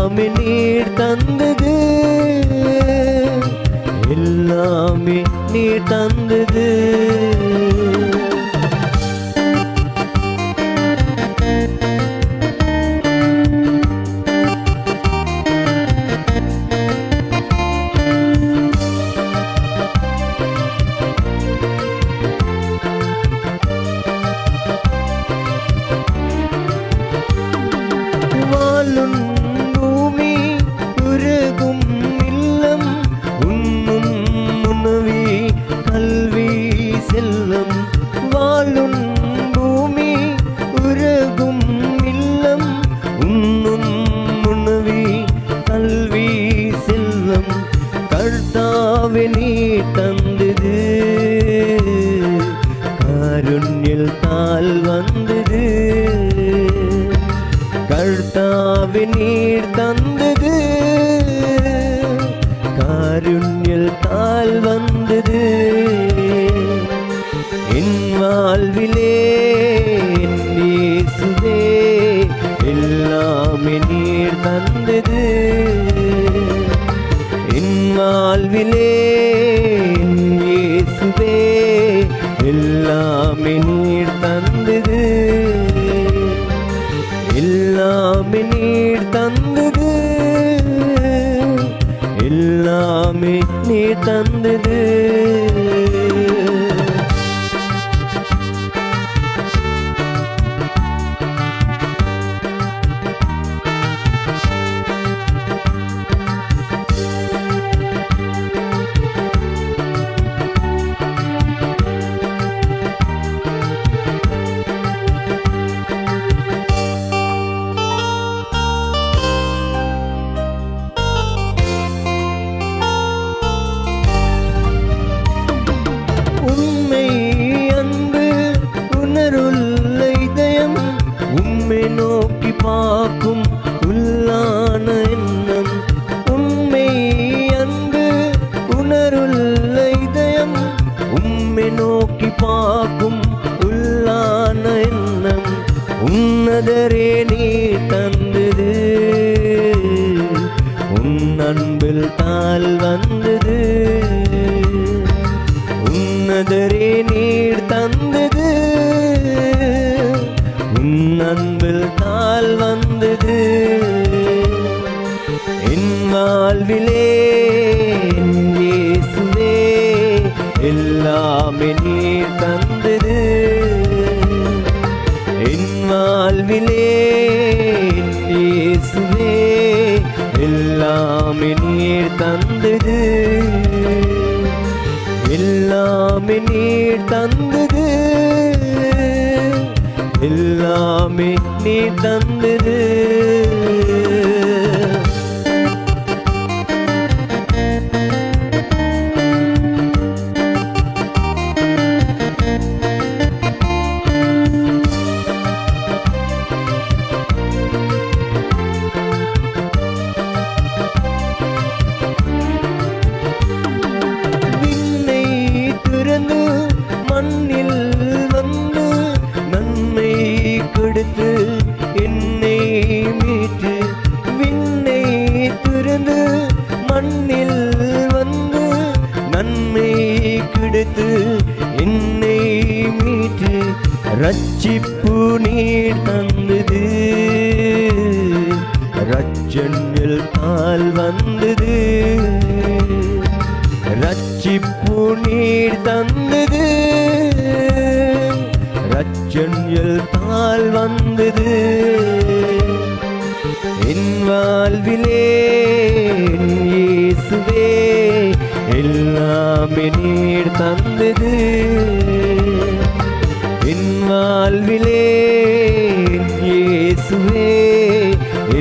எல்லாமே நீர் தந்தது, எல்லாமே நீர் தந்தது. வாழும் பூமி உருகும் இல்லம், உண்ணும் உணவி கல்வி செல்லம். வாழும் பூமி உருகும் இல்லம், உண்ணும் உணவி கல்வி செல்லம். கர்த்தாவே நீர் தந்தது, காருண்யத்தால் வந்தது. கர்த்தாவே நீர் தந்தது, காருண்யத்தால் வந்தது. என் வாழ்விலே என் இயேசுவே எல்லாமே நீர் தந்தது. என் வாழ்விலே என் இயேசுவே எல்லாமே நீர் தந்தது, எல்லாமே நீர் தந்தது, எல்லாமே நீர் தந்தது. உம்மை அன்பு உணருள்ள இதயம், உம்மை நோக்கி பார்க்கும் உள்ளான எண்ணம். உம்மை அன்பு உணருள்ள இதயம், உம்மை நோக்கி பார்க்கும் உள்ளான எண்ணம். உன்னதரே நீர் தந்தது, உன் அன்பில் தாள் வந்தது. உன்னதரே நீர் தந்தது, உன் அன்பில் தாள் வந்தது. என் வாழ்விலே என் இயேசுவே எல்லாமே நீர் தந்தது. என் வாழ்விலே என் இயேசுவே எல்லாமே நீர் தந்தது, எல்லாமே நீர் தந்தது, எல்லாமே நீர் தந்தது. மண்ணில் வந்து நன்மை கொடுத்து என்னை மீட்டு, விண்ணை திறந்து மண்ணில் வந்து நன்மை கொடுத்து என்னை மீட்டு. ரட்சிப்பு நீர் தந்தது, ரட்சணில் தாள் வந்தது. ரட்சிப்பு நீர் தந்தது, ரட்சணில் தாள் வந்தது. என் வாழ்விலே என் இயேசுவே எல்லாமே நீர் தந்தது. என் வாழ்விலே என் இயேசுவே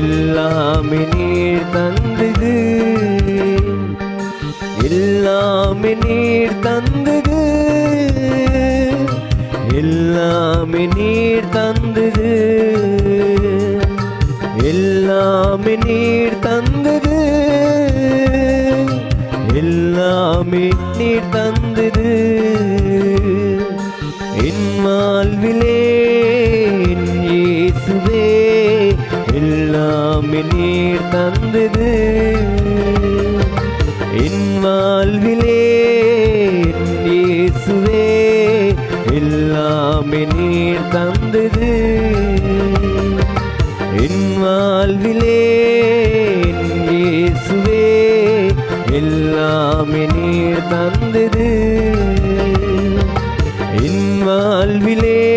எல்லாமே நீர் தந்தது, எல்லாமே நீர் தந்தது, எல்லாமே நீர் தந்தது, எல்லாமே நீர் தந்தது, எல்லாமே நீர் தந்தது. என் வாழ்விலே என் இயேசுவே எல்லாமே நீர் தந்தது. என் வாழ்விலே என் இயேசுவே எல்லாமே நீர் தந்தது. என் வாழ்விலே என் இயேசுவே எல்லாமே நீர் தந்தது. என் வாழ்விலே